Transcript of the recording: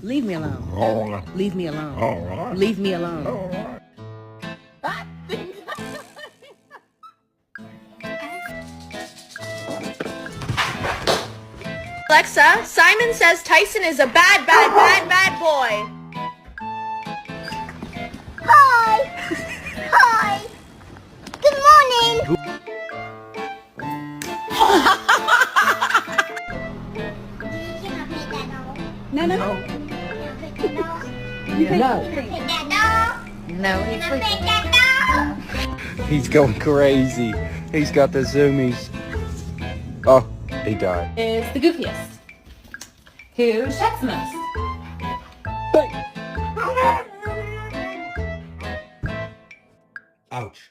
Leave me alone. Leave me alone. Leave me alone. Alexa, Simon says Tyson is a bad boy. Hi! Hi! Good morning! No. He's going crazy. He's got the zoomies. Oh, he died. Is the goofiest? Who sheds the most? Ouch.